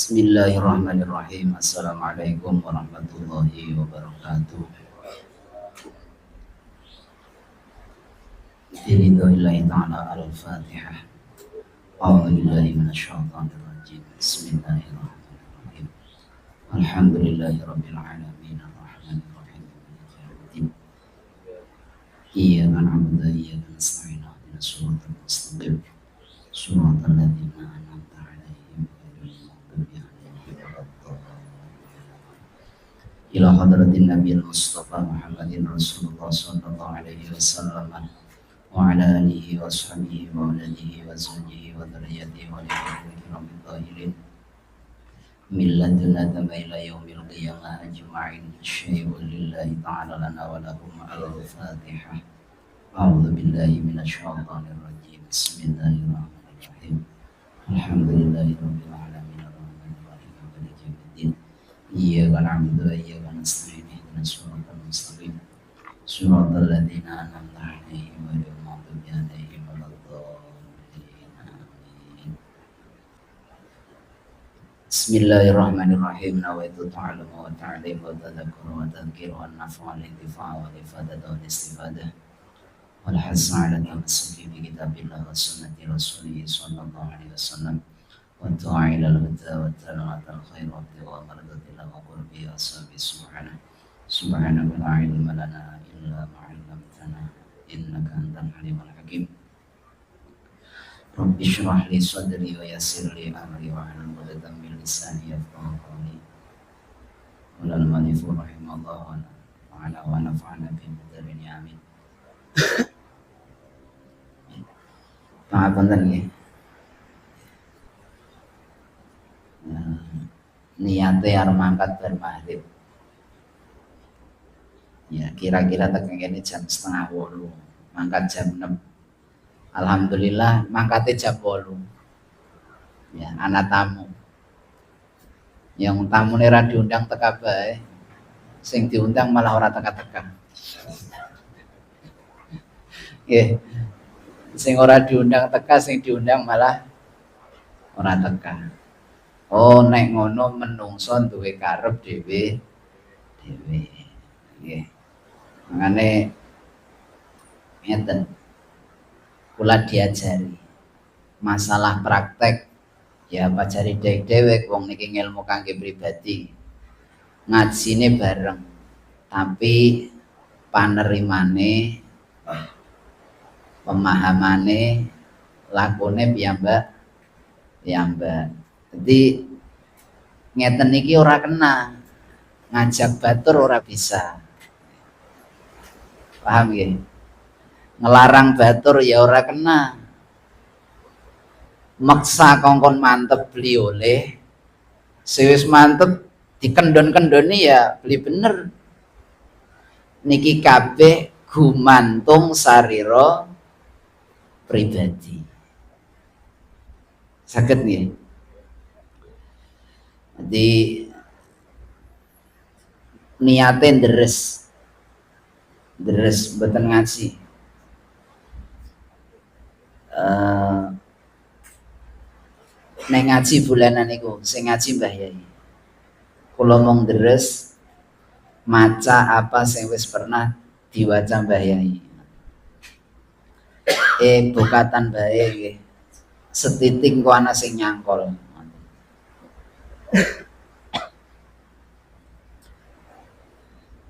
Bismillahirrahmanirrahim. Assalamualaikum warahmatullahi wabarakatuh. Biridhoillahi ta'ala al-Fatihah. A'udzubillahi minasyaitonir rajim. Bismillahirrahmanirrahim. Alhamdulillahi rabbil alamin arrahmanir rahim maliki yaumiddin. Iyyaka na'budu wa iyyaka nasta'in ihdinas siratal mustaqim. Shiratal ladzina an'amta 'alaihim ghairil maghdubi 'alaihim waladdallin. Ila hadratin Nabiyil Mustafa Muhammadin Rasulullah sallallahu alaihi wasallam wa ala alihi wa sahbihi wa waladihi wa zawjihi wa dzurriyyatihi wa lillahi rabbil alamin min ladunna ila yaumil qiyamah ajma'in syai'un lillahi ta'ala lana wa lahum al-fatihah. A'udzu billahi minasyaitonir rajim. Bismillahirrahmanirrahim. Alhamdulillahi rabbil alamin arrahmanir rahim maliki yaumiddin. Iyyaka na'budu wa iyyaka nasta'in ihdinas siratal mustaqim. Shiratal ladzina an'amta 'alaihim ghairil maghdubi 'alaihim waladdallin. Amin. Bismillahirrahmanirrahim. Nawaitu ta'alluma wa ta'lim wa tadhakkura wa tadhkira wa naf'a wal intifa' wal ifadata wal istifadah wal has'a 'ala tamassuki bi kitabillah wa sunnati rasulih sallallahu alaihi wasallam wa du'a ila al-huda wa talamatal khair wa ibtigha mardatillah wa qurbi ashabi subhanaka la ilma lana illa ma 'allamtana innaka antal alimul hakim. Rabbi shrah li sadri wa yassir li amri wa hlul 'uqdatam min lisani yafqahu qawli. Walal manifu rahimallahu ta'ala wa nafa'ana bi madarin amin. Pangapunten nggih. Niate arep mangkat bar maghrib. Ya kira-kira tekan kene jam 7:30, mangkat jam 6. Alhamdulillah mangkate jam 8. Ya, anak tamu. Yang tamune ra diundang teka bae. Sing diundang malah ora teka-teka. Nggih. Sing ora diundang teka, sing diundang malah ora teka. Oh, nek ngono menungso duwe karep dhewe. Nggih. Mangane ngeten. Kula diajari masalah praktek ya pajari dewek wong niki ilmu kangge pribadi. Ngajine bareng. Tapi panerimane pemahamane lakone piyambak. Jadi ngeten iki ora kena ngajak batur ora bisa. Paham nggih? Ngelarang batur ya ora kena. Maksa kongkon mantep beli oleh. Sewis mantep dikendon-kendoni ya beli bener. Niki kabeh gumantung sarira pribadi. Saged nggih. Jadi niate deres mboten ngaji. Nek ngaji bulanan niku sing ngaji Mbah Yai. Kula mung deres maca apa sing wis pernah diwaca Mbah Yai. Bukatan bae nggih. Setitik ku ana sing nyangkol.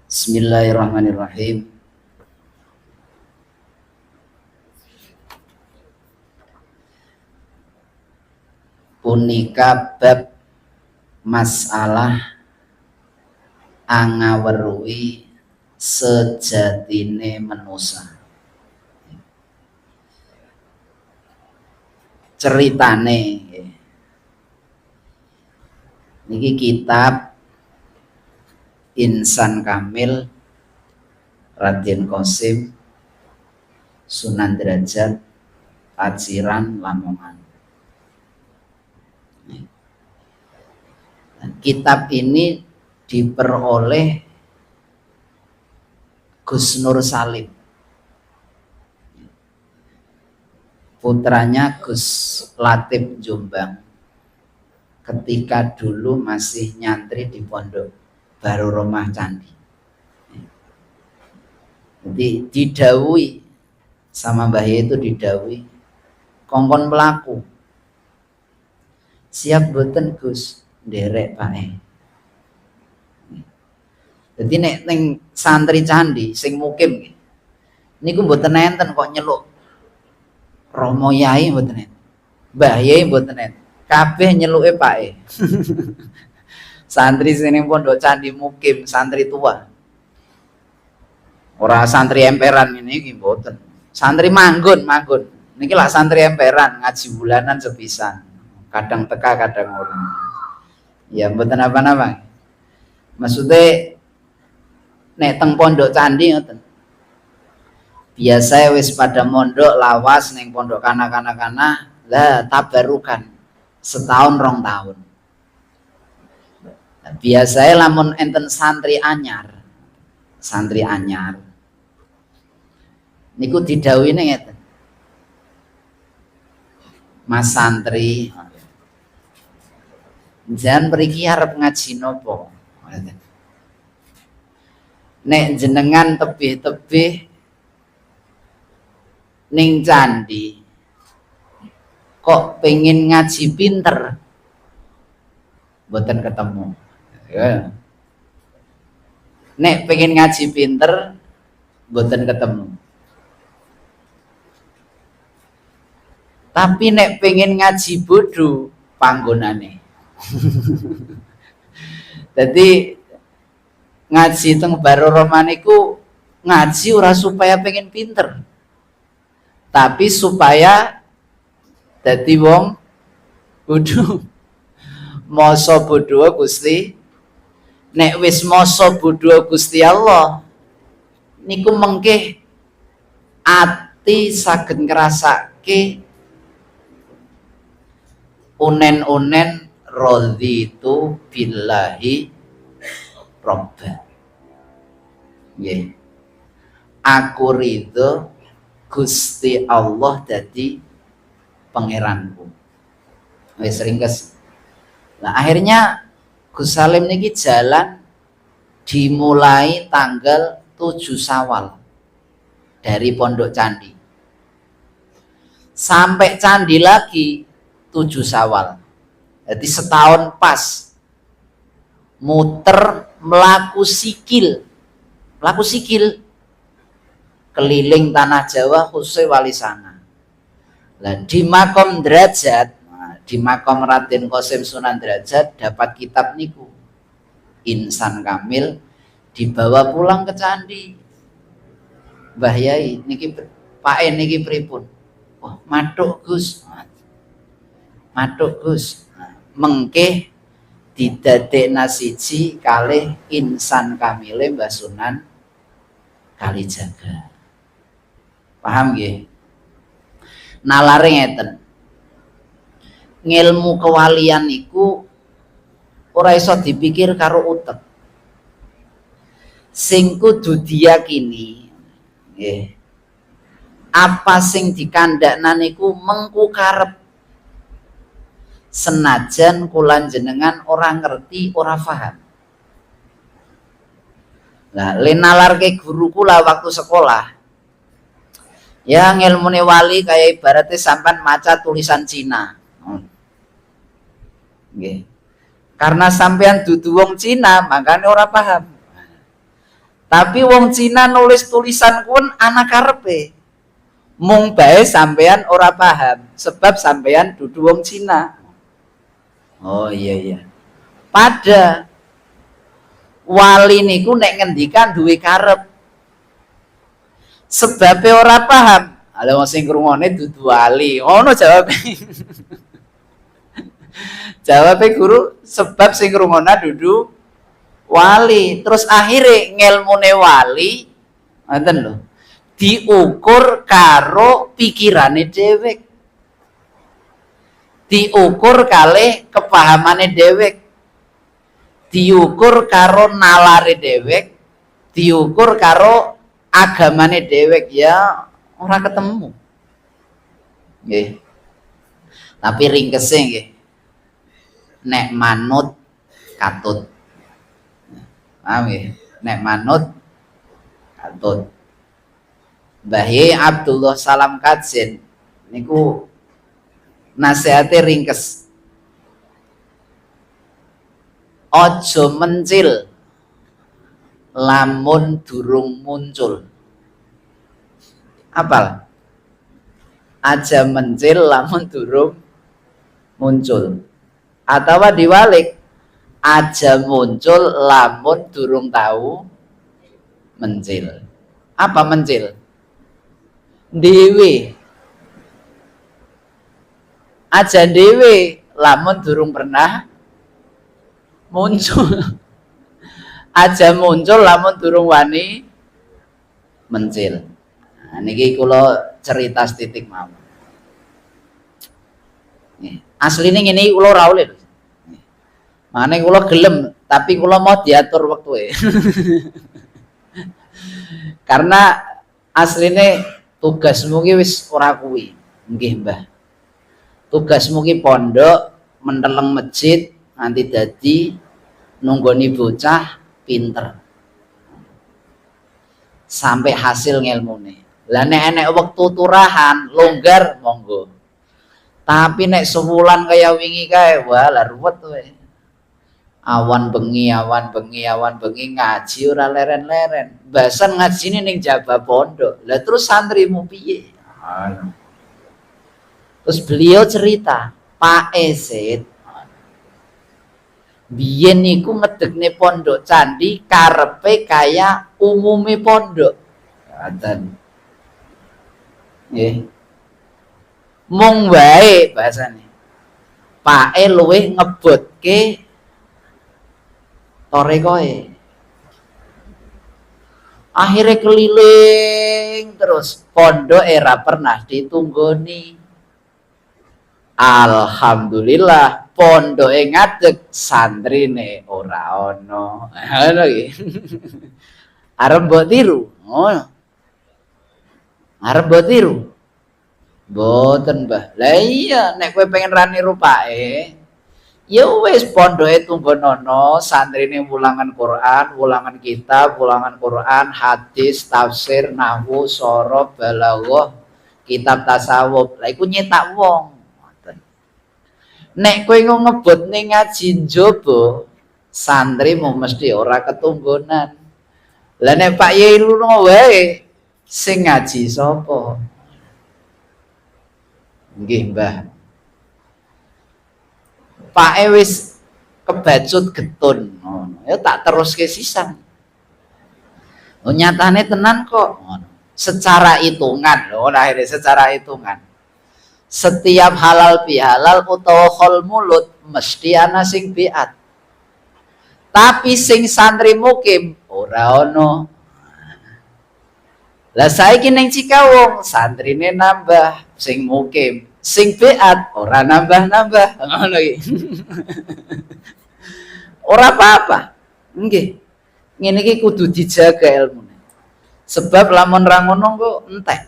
Bismillahirrahmanirrahim. Punika bab masalah angaweruhi sejatine manusa. ceritane niki kitab Insan Kamil Raden Qasim Sunan Derajat Paciran Lamongan. Kitab ini diperoleh Gus Nur Salim, putranya Gus Latif Jombang, ketika dulu masih nyantri di Pondok Baru Rumah Candi. Jadi didawui sama Mbah Yai, itu didawui kongkon pelaku siap boten Gus nderek Pak. Jadi nek ning santri candi sing mukim niku mboten enten kok nyeluk Romo Yai, mboten enten, Mbah Yai mboten enten, kabeh nyeluke Pak. Santri sini pondok candi mukim, santri tua, ora santri emperan ini mboten, santri manggon niki lah santri emperan ngaji bulanan sepisan, kadang teka kadang ora. Ya mboten apa-apa. Maksudnya nek teng pondok candi ngoten. Biasa wis pada mondok lawas neng pondok kanak-kanak lah tabarukan setahun rong tahun. Biasanya lamun enten santri anyar niku didhawuhi ngeten, Mas santri jangan mriki arep ngaji nopo, nek jenengan tebih-tebih ning candi kok pengen ngaji pinter mboten ketemu ya. Nek pengen ngaji pinter mboten ketemu, tapi nek pengen ngaji bodoh panggonane. Jadi ngaji teng Baru Romaniku ngaji ora supaya pengen pinter, tapi supaya dadi wong bodoh. Masa bodoh Gusti, nek wis masa bodoh Gusti Allah niku mengke ati saged ngrasake unen-unen raditu billahi robba. Nggih. Aku ridho Gusti Allah dadi pangeranku. Wis ringkes. Nah, akhirnya Gus Salim niki jalan dimulai tanggal 7 Syawal dari Pondok Candi. Sampai Candi lagi 7 Syawal. Jadi setahun pas muter melaku sikil keliling tanah Jawa khususnya Walisanga. Nah, di makom derajat, di makom Raden Qasim Sunan Derajat dapat kitab niku Insan Kamil, dibawa pulang ke candi. Mbah Yai niki Pak niki pripun? Wah, matuk Gus. Mengke didadekna siji kalih Insan Kamile Mbah Sunan Kalijaga. Paham nggih? Nalare ngeten. Ngilmu kewalian niku ora iso dipikir karo utek. Sing kudu diyakini nggih. Apa sing dikandakna niku mengku karep. Senajan kula jenengan ora ngerti, ora paham. Lah lenalarke guru kula waktu sekolah. Ya ngilmune wali kayak ibaratnya sampean maca tulisan Cina. Nggih. Karena sampean dudu wong Cina, makanya ora paham. Tapi wong Cina nulis tulisan pun anak karepe. Mung bae sampean ora paham, sebab sampean dudu wong Cina. Oh iya. Pada wali niku nek ngendikan duwe karep. Sebab ora paham, Ada wong sing krungone dudu wali. Ngono jawab. Jawabe guru sebab sing krungona dudu wali. Terus akhirnya ngelmune wali ngoten lho. Diukur karo pikirane dhewek. Diukur kalih kepahamane dhewek. Diukur karo nalare dhewek, diukur karo agamane dhewek, ya ora ketemu. Nggih. Tapi ringkese nggih. Nek manut katut. Paham nggih? Nek manut katut. Mbah Abdullah Salam Kajen niku nasihate ringkes. Ojo mencil lamun durung muncul. Apal? Aja mencil lamun durung muncul. Atau diwalik, aja muncul lamun durung tahu mencil. Apa mencil? Dewe. Aja dewe lamun durung pernah muncul. Aja muncul lamun durung wani mencil. Nah, niki kula cerita setitik mau. Asline ngene kula ora oleh. Mane kula gelem, tapi kula mau diatur wektu. Karena asline tugasmu ki wis ora kuwi. Nggih, Mbah. Tugasmu ki pondok, menteleng masjid, nanti dadi nunggoni bocah pinter sampai hasil ngelmune. Lah nek enek wektu turahan longgar monggo. Tapi nek sewulan kaya wingi kae walah ruwet kowe. Awan bengi ngaji ora leren-leren. Basan ngajine ning jaba pondok. Lah terus santrimu piye? Terus beliau cerita, Pak Esid biyen niku ngedekne pondok candi karepe kaya umume pondok. Ngoten. Nggih. Mung wae bahasane. Pake luwih ngebutke torekoe. Akhirnya keliling terus pondok era pernah ditunggoni. Alhamdulillah pondoke ngadeg santrine ora ono. Ngono iki. Arep mbok tiru. Ngono. Arep mbok tiru. Mboten, Mbah. Lah iya nek kowe pengen ra niru pake, ya wis pondoke tunggonono, santrine wulangan Quran, wulangan kitab, wulangan Quran, hadis, tafsir, nahwu, sorof, balaghah, kitab tasawuf. Lah iku nyetak wong. Nek kowe ngebut ning ngaji njaba, santrimu mesti ora ketunggonan. Lah nek Pak Yai lunga wae sing ngaji sapa? Nggih, Mbah. Pak wis kebacut getun ngono. Ya tak teruske sisan. Oh nyatane tenan kok ngono. Secara hitungan lho, akhirnya secara hitungan. Setiap halal bihalal utawa khol mulut mesti ana sing biat. Tapi sing santri mukim ora ono. Lah saiki ning Cikawong santrine nambah, sing mukim, sing biat ora nambah-nambah. Ngono iki. Ora apa-apa. Nggih. Ngene iki kudu dijaga ilmune. Sebab lamun ra ngono kok entek.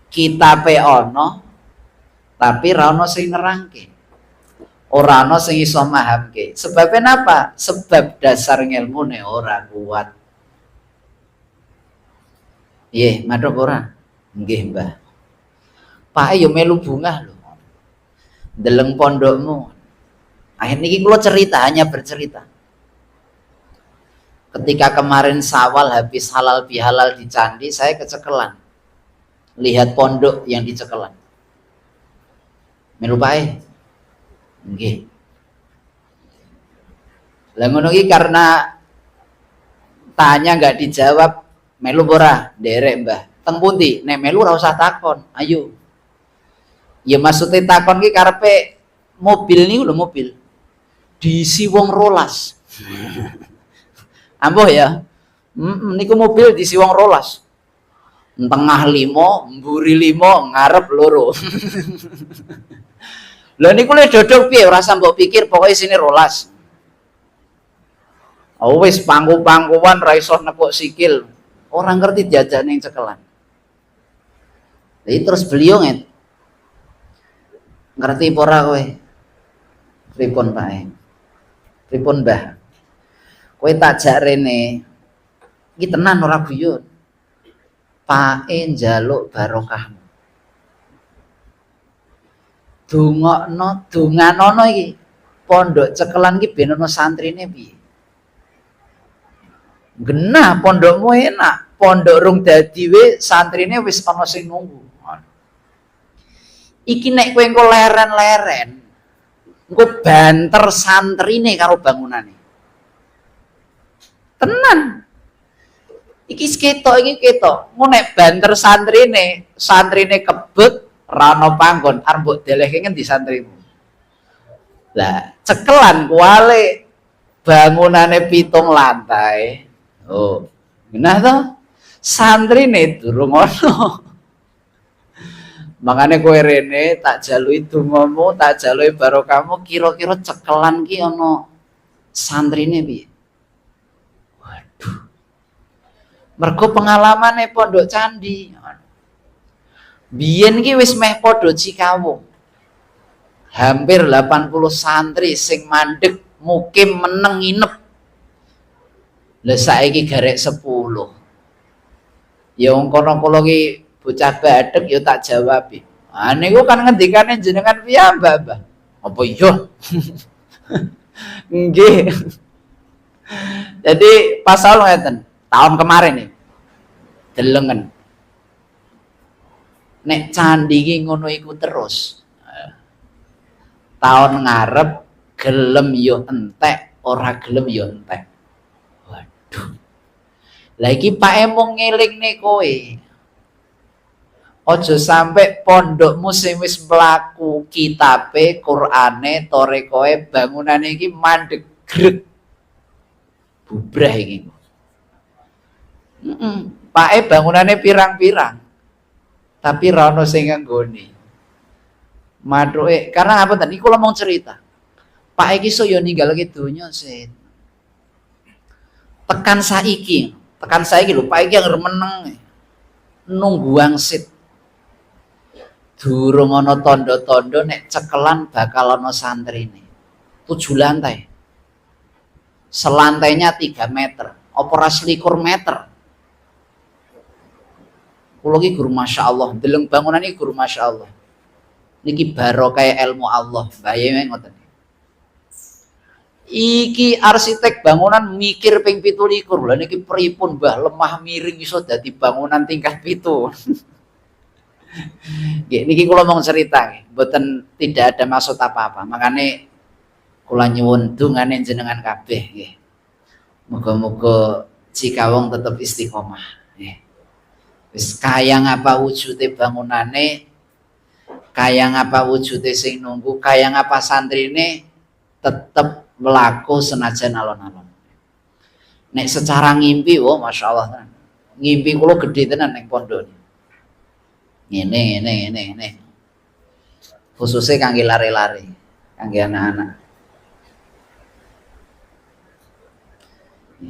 Kitabe ana tapi ra ono sing nerangke. Ora ono sing iso mahamke. Sebabnya napa? Sebab dasar ngilmune ora kuat. Nggih, madhep ora? Nggih, Mbah. Pak yo melu bungah lho. Deleng pondokmu. Akhirnya ini kula cerita, hanya bercerita. Ketika kemarin Sawal habis halal bihalal di candi, saya kecekelan. Lihat pondok yang dicekelan. Melu pae. Nggih. Lah ngono iki karena tanya nggak dijawab, melu ora, derek Mbah. teng pundi? Nek melu ora usah takon, ayo. Ya maksudnya takon ki karepe mobil niku lho mobil. Diisi wong 12. Ampuh ya. Niku mobil diisi wong 12. Tengah 5, mburi 5, ngarep loro. Lha niku le dodok piye ora usah mbok pikir pokoke sini 12. Oh wis pangku-pangkuan ra iso nekuk sikil. Orang ngerti diajak ning cekelan. Jadi terus beliau ngerti pora kowe? Pripun Pak? Pripun Mbah? Kowe tak jak rene. Iki tenan ora guyon. Pae njaluk barokahmu. Donganono iki. Pondok cekelan iki ben ana santrine piye? Genah pondokmu enak. Pondok rung dadi we santrine wis ana sing nunggu. Iki nek kowe engko leren-leren, engko banter santrine karo bangunane. Tenan. Iki ketok. Ngono nek banter santrine kebek ra ono panggon, arep mbok delehke ngendi santrimu. Lah, cekelan kuwale bangunane 7 lantai. Oh, genah to? Santrine durung ono. Makanya kowe rene tak jalui dongamu, tak jalui barokahmu, kira-kira cekelan ki ana santrine piye? Waduh. Mergo pengalamane pondok candi. Biyen ki wis meh padha Cikawung. Hampir 80 santri sing mandeg mukim meneng nginep. Lah saiki garek 10. Ya wong kono kula ki bocah badhek ya tak jawab. Ah niku kan ngendikane jenengan piyambak, Mbah. Apa iya? Nggih. Jadi pasal ngeten, tahun kemarin nih. Delengen. Nek candi ki ngono iku terus. Tahun ngarep gelem yo entek, ora gelem yo entek. Waduh. Lah iki Pak mung ngelingne kowe. Ojo sampai pondokmu sing wis mlaku kitabe, Qur'ane, torekoe, bangunane iki mandeg greg. Bubrah iki. Pake bangunane pirang-pirang. Tapi ra ono sing nggone. Mathuke karena apa tadi kula mau cerita. Pak iki iso yo ninggalke donya sih. Tekan saiki lho, Pak iki yang meneng nunggu wangsit. Durung ana tondo-tondo nek cekelan bakal ana santrine. 7 lantai. Selantainya 3 meter, apa ora 21 meter. Kula iki guru masyaallah, deleng bangunan iki guru masyaallah. Niki barokah ilmu Allah, bae ngoten. Iki arsitek bangunan mikir ping 17. Lha niki pripun Mbah lemah miring iso dadi bangunan tingkat 7. Nggih niki kula mau cerita nggih, mboten tidak ada maksud apa-apa. Makane kula nyuwun dungane jenengan kabeh nggih. Muga-muga Cikawung tetep istiqomah nggih. Wis kaya ngapa wujude bangunane, kaya ngapa wujude sing nunggu, kaya ngapa santrine tetep melaku senajan alon-alon. Nek secara ngimpi, oh masya Allah, ngimpi kulo gede tenan neng pondok. Ini. Khususnya kangge lari-lari, kangge anak-anak.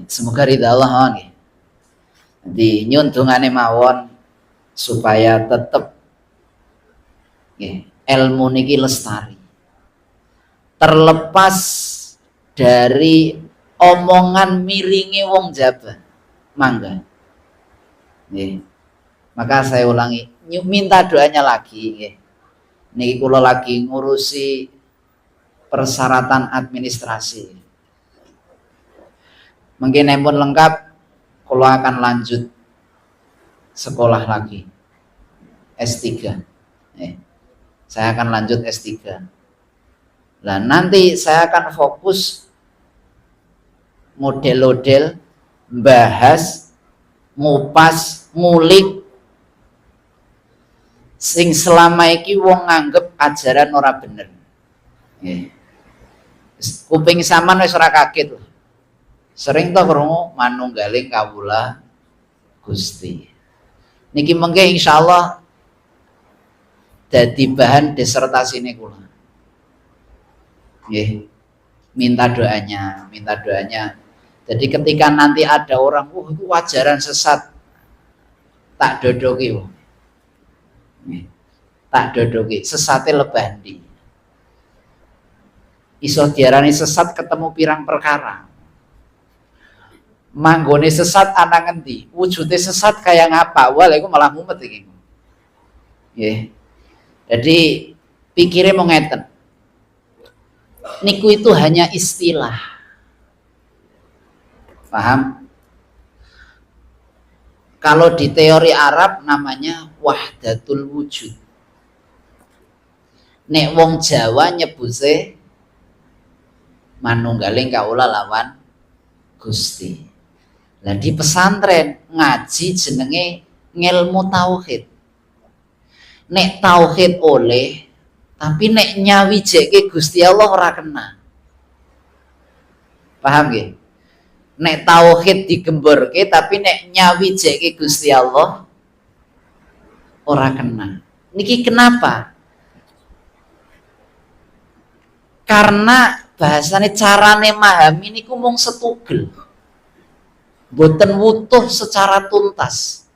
Semoga ridha Allah nggih. Jadi nyuntungane mawon supaya tetep nggih, ilmu niki lestari. Terlepas dari omongan miringi wong Jawa, mangga. Nggih. Maka saya ulangi, minta doanya lagi nggih. Niki kula lagi ngurusi persyaratan administrasi. Mungkin pun lengkap, kula akan lanjut sekolah lagi. S3. Saya akan lanjut S3. Nah, nanti saya akan fokus model-model, bahas, ngupas, ngulik sing selama iki wong nganggep ajaran ora bener. Nggih. Kuping sampean wis ora kaget lho. Sering to krungu manunggaling kawula Gusti. Niki mengke insyaallah dadi bahan disertasine kula. Nggih. Minta doanya. Jadi ketika nanti ada orang, itu ajaran sesat, tak dodoki. Tak dodoki, sesate lebandi. Iso diarani sesat ketemu pirang perkara. Manggone sesat ana ngendi? Wujude sesat kaya ngapa? Wah, iku malah mumet iki. Nggih. Jadi pikire mau ngeten. Niku itu hanya istilah. Paham? Kalau di teori Arab namanya wahdatul wujud. Nek wong Jawa nyebuse manunggaling kaula lawan Gusti. Lah di pesantren ngaji jenenge ngilmu tauhid. Nek tauhid oleh, tapi nek nyawijeke Gusti Allah ora kena. Paham nggih? Nek tauhid digemborke tapi nek nyawijeke Gusti Allah ora kena. Niki kenapa? Karena bahasane carane memahami niku mung setugel. Boten wutuh secara tuntas.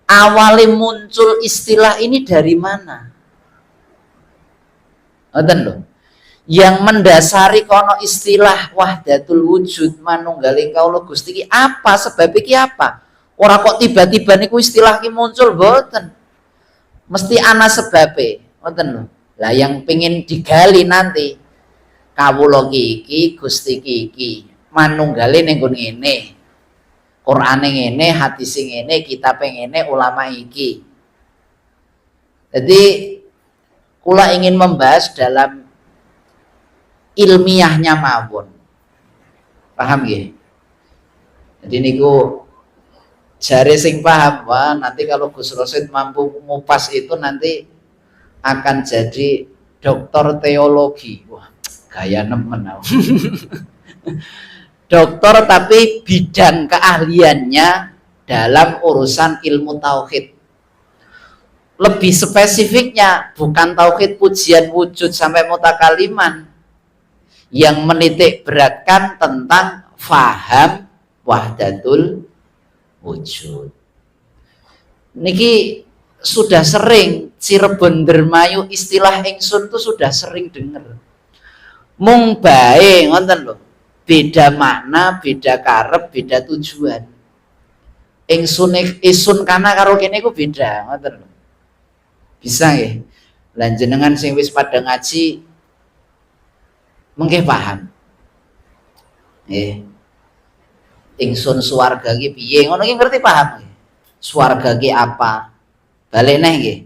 Awalnya muncul istilah ini dari mana? Ngoten lho. Yang mendasari kono istilah wahdatul wujud manunggaling kaula Gusti iki apa? Sebab iki apa? Ora kok tiba-tiba niku istilah iki muncul boten. Mesti ana sebabe. Ngoten lho. Lah yang pengen digali nanti kawula iki Gusti iki manunggale ning nggon ngene. Qur'ane ngene, hadis ngene, kitab ngene, ulama iki. Jadi kula ingin membahas dalam ilmiahnya mawon. Paham nggih? Jadi niku jare sing paham, wah nanti kalau Gus Rosid mampu ngupas itu nanti akan jadi doktor teologi. Wah, gaya nemen. Doktor tapi bidang keahliannya dalam urusan ilmu tauhid. Lebih spesifiknya bukan tauhid pujian wujud sampai mutakaliman, yang menitik beratkan tentang faham wahdatul wujud. Niki sudah sering Cirebon Dermayu istilah ingsun tuh sudah sering dengar. Mung bae ngoten lho. Beda makna, beda karep, beda tujuan. Isun kana karo kene ku beda, ngoten lho. Bisa nggih? Lan jenengan sing wis pada ngaji mengke paham. Nggih. Ingsun swarga ki piye? Ngono ki ngerti paham nggih. Swarga ki apa? Balik neh nggih.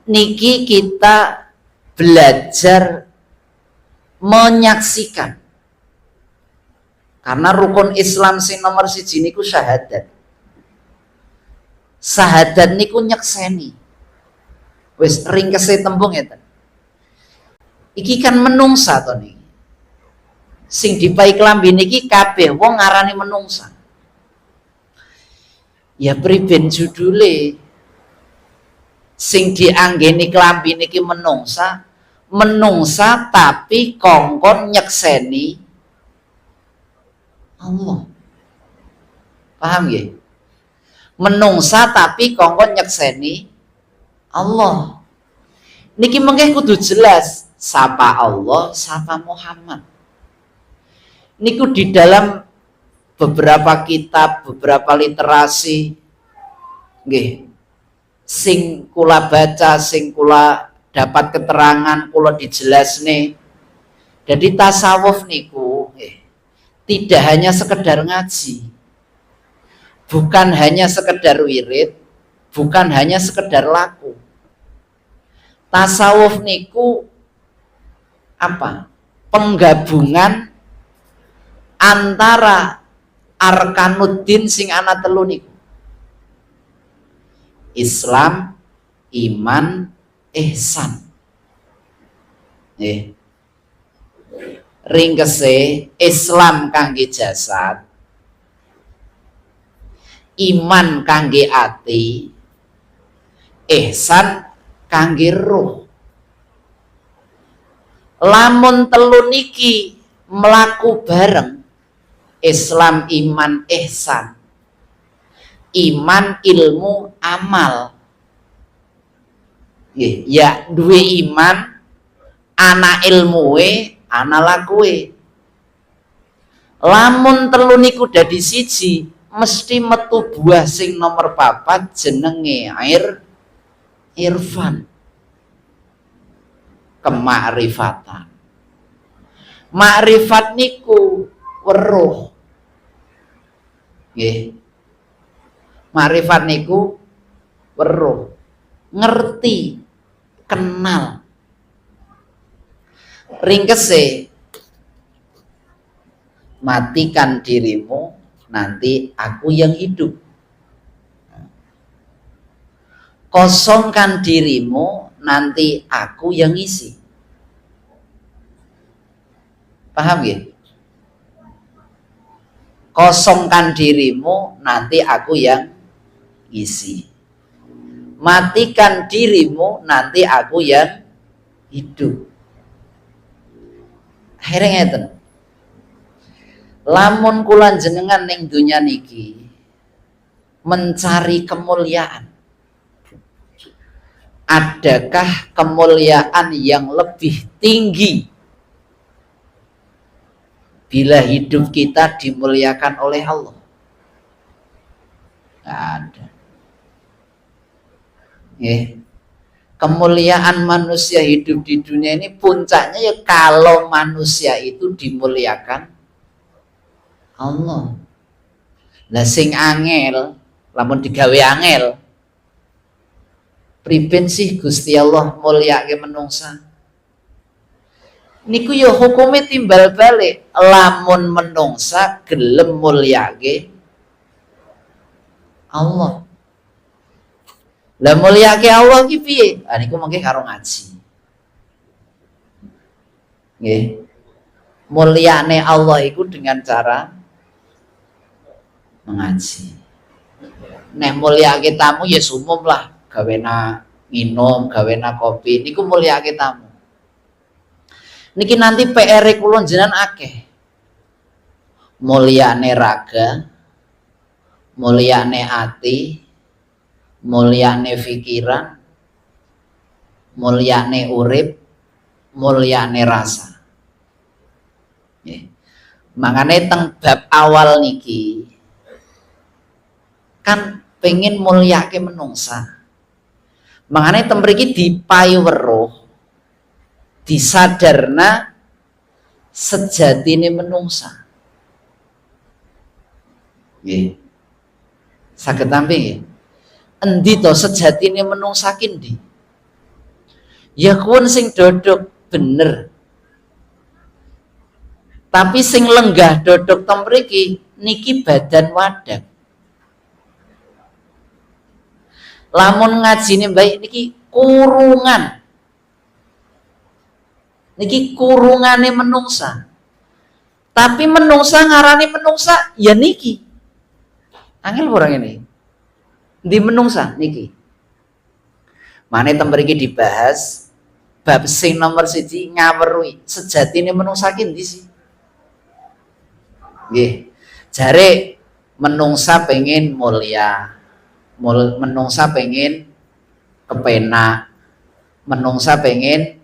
Niki kita belajar menyaksikan. Karena rukun Islam sing nomor 1 niku syahadat. Syahadat niku nyekseni. Wis ringkese tembung ngeten. Iki kan menungsa to niki. Sing dipai klambi niki kabeh wong ngarani menungsa. Ya priben judule sing dianggeni klambi niki menungsa, menungsa tapi kongkon nyekseni Allah. Paham nggih? Menungsa tapi kongkon nyekseni Allah. Niki mengke kudu jelas sapa Allah, sapa Muhammad. Niku di dalam beberapa kitab, beberapa literasi nggih sing kula baca, sing kula dapat keterangan, kula dijelasne. Jadi tasawuf niku tidak hanya sekedar ngaji, bukan hanya sekedar wirid, bukan hanya sekedar laku. Tasawuf niku apa? Penggabungan antara arkanuddin sing ana telu niku. Islam, iman, ihsan. Nggih. Ringkese Islam kangge jasad, iman kangge ati, ihsan kangge ruh. Lamun telu niki mlaku bareng, Islam, iman, ihsan, iman, ilmu, amal, ya duwe iman, ana ilmuwe, ana lakuwe. Lamun telu niku dadi siji, mesti metu buah sing nomor 4 jenenge irfan, kemakrifatan. Makrifat niku weruh. Nggih. Makrifat niku weruh, ngerti, kenal. Ringkese matikan dirimu, nanti aku yang hidup. Kosongkan dirimu, nanti aku yang isi. Paham ya? Kosongkan dirimu, nanti aku yang isi. Matikan dirimu, nanti aku yang hidup. Akhirnya ngeten. Lamun kula jenengan ning dunya niki mencari kemuliaan, adakah kemuliaan yang lebih tinggi bila hidup kita dimuliakan oleh Allah? Nggak ada. Kemuliaan manusia hidup di dunia ini puncaknya ya kalau manusia itu dimuliakan Allah. Lah sing angel, lamun digawe angel, priben sih Gusti Allah mulyake menungsa? Niku ya hukume timbal balik. Lamun menungsa gelem mulyake Allah. Lah mulyake Allah ki piye? Ah niku mengke karo ngaji. Nggih. Mulyane Allah iku dengan cara mengaji. Nek mulyake tamu ya umum lah, gawena minum, gawena kopi, niku mulyake tamu. Niki nanti PR kula jenengan akeh. Mulyane raga, mulyane ati, mulyane pikiran, mulyane urip, mulyane rasa. Makanya teng bab awal niki kan pengen mulyake menungsa. Makanya teng mriki dipayu weruh, disadarna sejatine menungsa. Nggih. Saged tampi nggih. Endi to sejatine menungsa ki ndi? Ya kuwi sing dodok bener. Tapi sing lenggah dodok teng mriki niki badan wadak. Lamun ngajine baik niki kurungan. Niki kurungane menungsa. Tapi menungsa ngarani menungsa ya niki. Angel orang ini. Di menungsa niki. Mane teng mriki dibahas bab sing nomor 1 ngaweruhi sejatine menungsa ki ndi sih? Nggih. Jare menungsa pengen mulia. Menungsa pengen kepenak. Menungsa pengen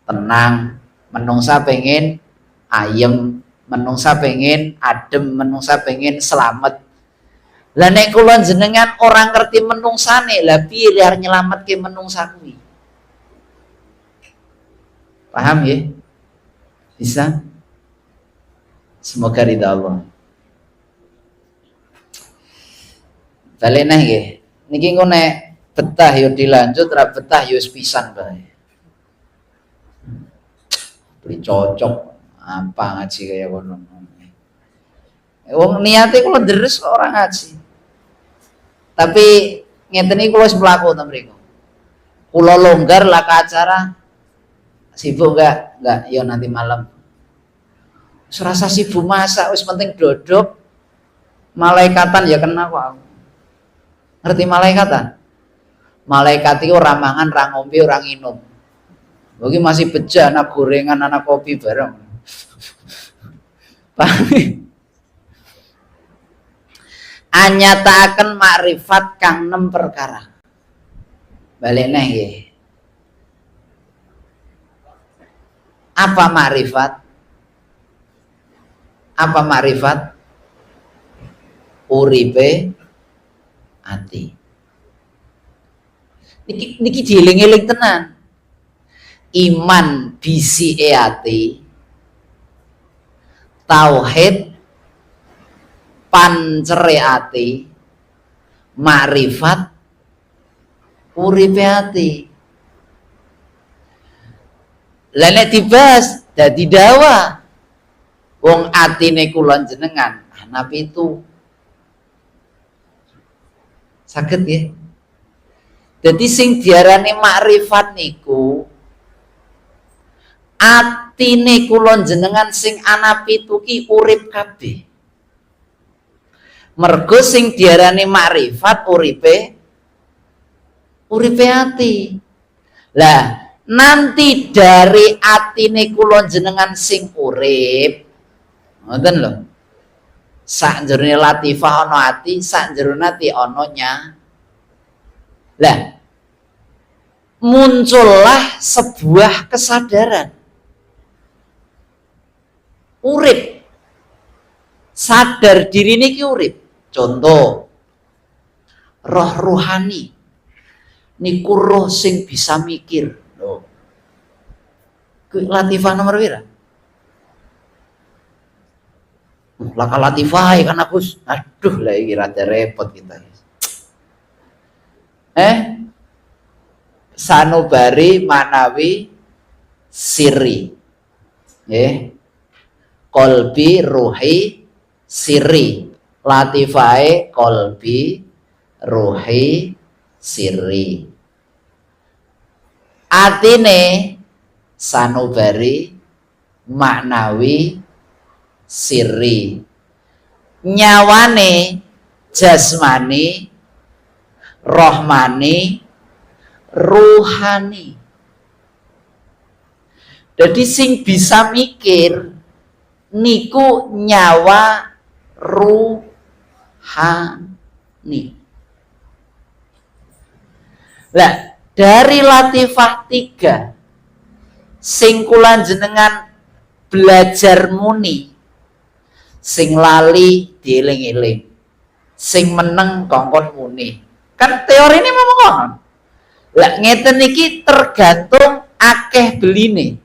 tenang, menungsa pengen ayem, menungsa pengen adem, menungsa pengen selamat. Lah nek kula jenengan orang ngerti menungsane, lah piye arep nyelametke menungsa kuwi? Paham ya? Bisa? Semoga ridha Allah. Balena nggih. Niki engko nek betah yo dilanjut, ra betah yo wis pisan bae. Beli cocok apa ngaji kayak ngono. Wong niate kula deres orang ngaji. Tapi ngeten iki kula wis mlaku to mriku. Kula longgar lah ke acara. Sibuk enggak? Ya nanti malam. Serasa sibuk masak, wis penting dodok. Malaikatan ya kena kok aku. Ngerti malaikatan? Malaikat itu ora mangan, ora ngombe, ora nginum. Bagi masih beja anak gorengan, anak kopi bareng. Paham? Anyataaken makrifat kang 6 perkara. Balik neh nggih. Apa makrifat? Apa makrifat? Uripe ati. Niki dieling-eling tenan. Iman bisi ati, tauhid pancere ati, makrifat uripe ati. Lah nek dibahas dadi dawa wong atine kula jenengan ana pitu. Saged ya. Jadi sing diarani makrifat niku atine kula jenengan sing ana pitu ki urip kabeh. Mergo sing diarani makrifat uripe ati. Lah nanti dari atine kula jenengan sing urip ngoten lho. Sak jerone latifah ana ati, sak jerone ati ana nya. Lah muncullah sebuah kesadaran. Urip. Sadar diri niki urip. Contoh roh ruhani. Niku roh sing bisa mikir. Loh. Kuwi latifah nomor pira? Laka latifah kan aku. Aduh lah iki rada repot kita. Sanubari manawi siri. Nggih. Kolbi ruhi siri. Latifae kolbi ruhi siri. Atine sanubari maknawi siri. Nyawane jasmani rohmani ruhani. Jadi sing bisa mikir niku nyawa ruhani. Lah dari latifah 3 sing kula jenengan belajar muni, sing lali dieling-eling, sing meneng kongkon muni. Kan teori ini memang konon. Lah ngeten iki tergantung akeh beline.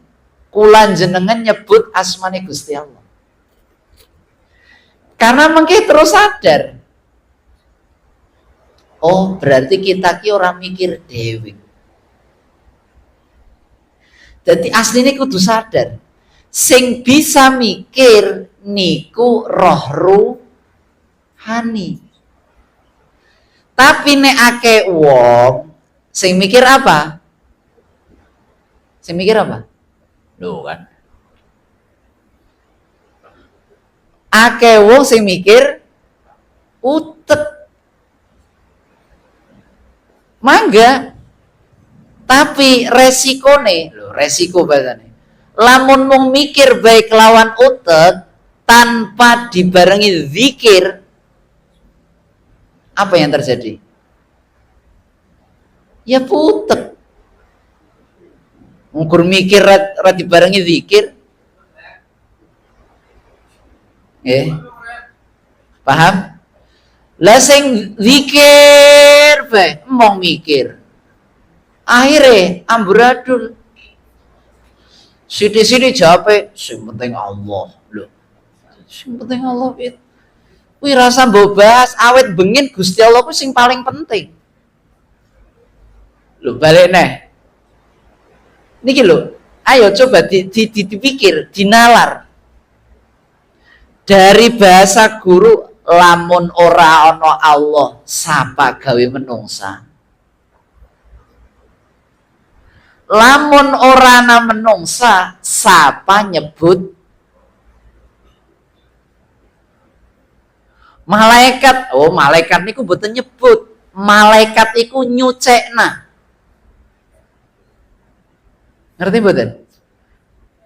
Kula jenengan nyebut asmane Gusti Allah. Karena mengki terus sadar. Oh, berarti kita ki ora mikir dewi. Jadi aslinya kudu sadar. Sing bisa mikir niku roh ruhani. Tapi nek akeh wong sing mikir apa? Sing mikir apa? Loh kan. Akeh wong sing mikir utek. Mangga. Tapi resikone, lho resiko bahasane. Lamun mung mikir baik lawan utek tanpa dibarengi zikir, apa yang terjadi? Ya putek. Ngukur mikir ra dibarengi zikir. Paham? Lah sing zikir bae mong mikir. Akhirnya amburadul. Sithik-sithik jawabe sing penting Allah. Lho. Sing penting Allah itu. Kuwi rasa mbok bahas awet bengin Gusti Allah ku sing paling penting. Lho balik neh. Niki lho, ayo coba dipikir, dinalar. Dari bahasa guru lamun ora ana Allah sapa gawe menungsa. Lamun ora ana menungsa sapa nyebut malaikat. Oh, malaikat niku mboten nyebut, malaikat iku nyucekna. Ngerti mboten?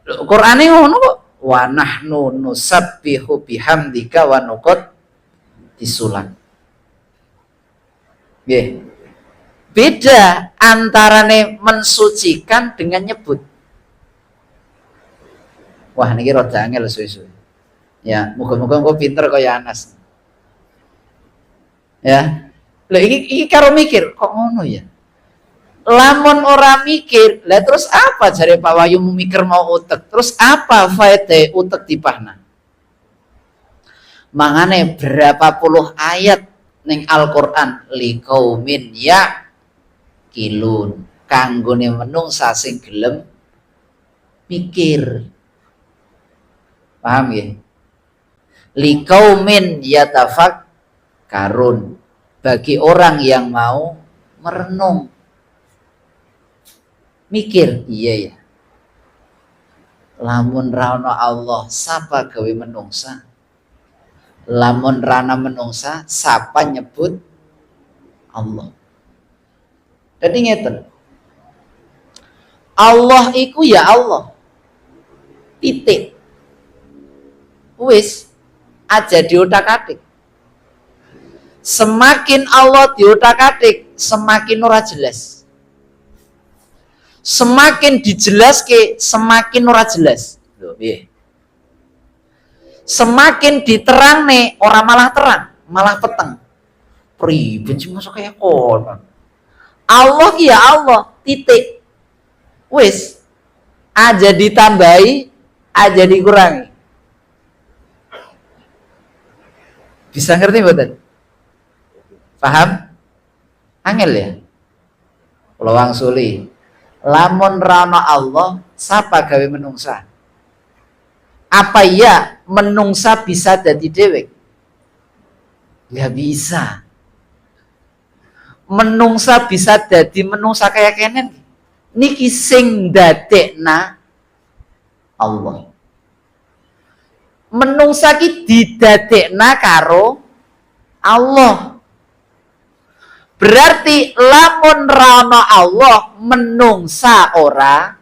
Qur'ane ngono kok. Wa nahnu nusabbihu bihamdika wa nuqaddisulan. Nggih. Beda antarane mensucikan dengan nyebut. Wah, niki rada angel suwe-suwe. Ya, muga-muga engko pinter kaya Anas. Ya. Lho iki karo mikir, kok ngono ya? Lamun ora mikir, lah terus apa jare Pak Wahyu mikir mau utek? Terus apa faedah utek dipahna? Mangane berapa puluh ayat ning Al-Qur'an liqaumin yaqilun, kanggone menungsa sing gelem mikir. Paham ya? Liqaumin yatafakkarun, bagi orang yang mau merenung. Mikir, iya ya. Lamun rana Allah sapa gawe menungsa. Lamun rana menungsa sapa nyebut Allah. Jadi ngeten. Allah iku ya Allah. Titik. Wis aja diotak-atik. Semakin Allah diotak-atik, semakin ora jelas. Semakin dijelaske semakin ora jelas. Lho, piye? Semakin diterangne ora malah terang, malah peteng. Priben sih masuk kayak kono. Allah ya Allah, titik. Wis aja ditambahi, aja dikurangi. Bisa ngerti mboten? Paham? Angel ya? Kalau wangsuli. Lamun rana Allah sapa gawe menungsa. Apa ya menungsa bisa jadi dewek? Gak bisa. Menungsa bisa jadi menungsa kayak kenen. Niki sing dadekna Allah. Menungsa ki didadekna karo Allah. Berarti lamun rana Allah menungsa ora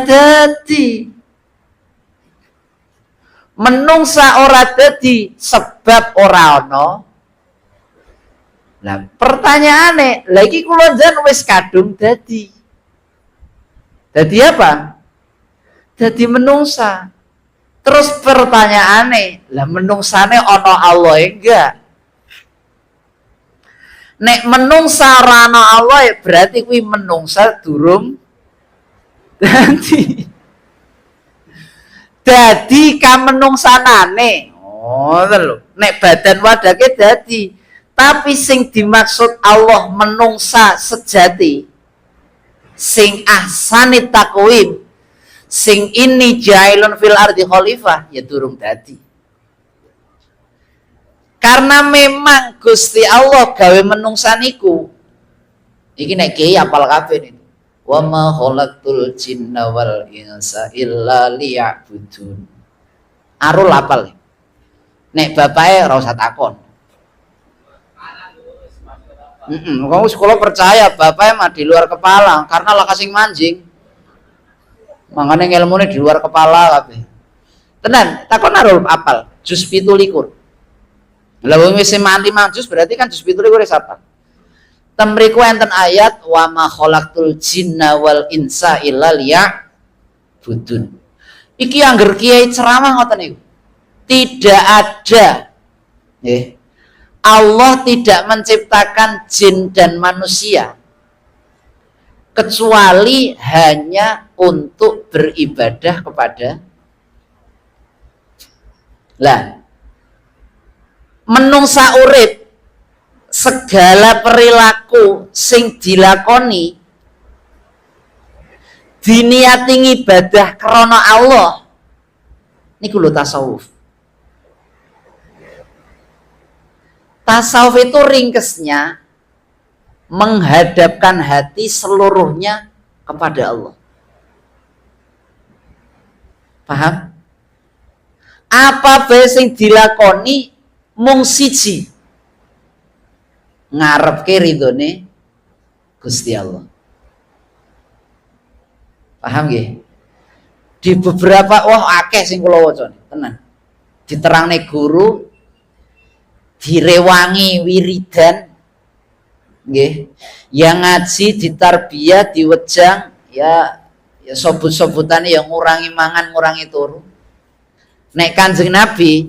dadi. Menungsa ora dadi sebab ora ana. Lah pertanyaane, lha iki kula njen wis kadung dadi. Dadi apa? Dadi menungsa. Terus pertanyaane, lah menungsane ana Allah enggak? Nek menungsa ora ana Allah berarti kuwi menungsa durung dadi. Dadi kamenungsanane. Oh, lho. Nek badan wadake dadi. Tapi sing dimaksud Allah menungsa sejati. Sing ahsani takwim. Sing ini jailun fil ardi khalifah ya durung dadi. Karena memang Gusti Allah gawe menungsa niku. Iki nek kiai apal kabeh niku. Wa ma khalaqtul jinna wal insa illa liya'budun. Arul apal. Nek bapake ora usah takon. Kamu sekolah percaya bapaknya mah di luar kepala karena lah kasing manjing. Makanya ilmunya di luar kepala kabeh. Tenan, takon arul apal juz 17. Lah wong wis mati juz berarti kan juz 17 wis apal. Temriku enten ayat wa ma khalaqtul jinna wal insa illa liya'budun. Iki angger kiai ceramah ngoten niku. Tidak ada. Allah tidak menciptakan jin dan manusia kecuali hanya untuk beribadah kepada lah menungsa urip segala perilaku sing dilakoni diniati ibadah krana Allah Niku lho tasawuf. Tasawuf itu ringkesnya menghadapkan hati seluruhnya kepada Allah. Paham? Apa bae sing dilakoni mung siji, ngarepke ridhone Gusti Allah. Paham nggih? Di beberapa akeh sing kula waca tenan. Diterangne guru, direwangi wiridan nggih. Yang ngaji ditarbiyah diwejang ya sobut-sobutane yang ngurangi mangan, ngurangi turu. Nek Kanjeng Nabi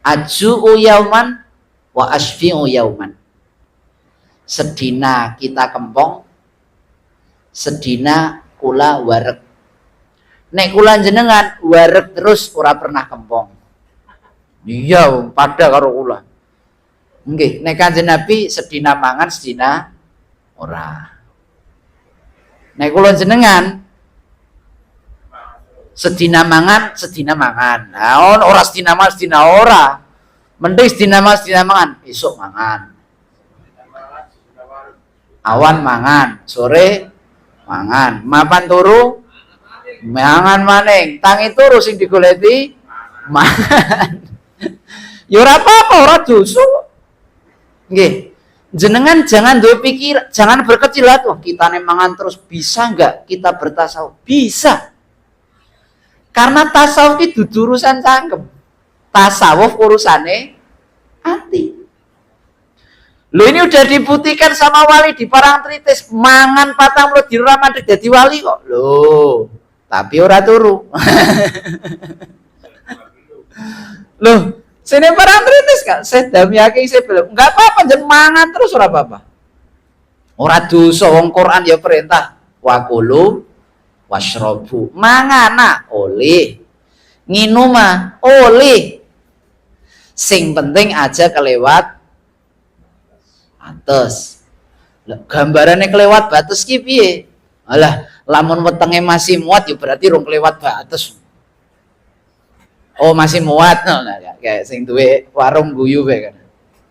aju yauman wa asfi'u yauman. Sedina kita kempong, sedina kula wareg. Nek kula jenengan wareg terus ora pernah kempong. Iya, pada karo kula. Nggih, nek Kanjeng Nabi sedina mangan, sedina ora. Nek kula jenengan sedina mangan, sedina mangan. Nah, ora sedina mangan, sedina ora. Mending sedina mangan, sedina mangan. Esuk mangan. Awan mangan, sore mangan. Mapan turu mangan maning. Tangi turu sing digoleti mangan. Ya ora apa-apa, ora dosa. Nggih. Jenengan jangan duwe pikir, jangan berkecil hati. Wah, kita mangan terus bisa enggak kita bertasawuf? Bisa. Karena tasawuf itu urusan cangkem. Tasawuf urusane hati. Loh ini udah dibuktikan sama wali di Parangtritis, mangan 40 di Ramadan jadi wali kok. Loh, tapi ora turu. Loh, sini Parangtritis Kak, saya damyake saya belum. Enggak apa-apa jen mangan terus ora apa-apa. Ora dosa wong Quran ya perintah wa kulu washrobu, mangana oleh, nginuma oleh, sing penting aja kelewat batas. Gambarannya kelewat batas ki piye? Alah, lamun wetenge masih muat ya berarti rong kelewat batas. Oh masih muat, nah, kayak sing duwe warung guyu bae kan.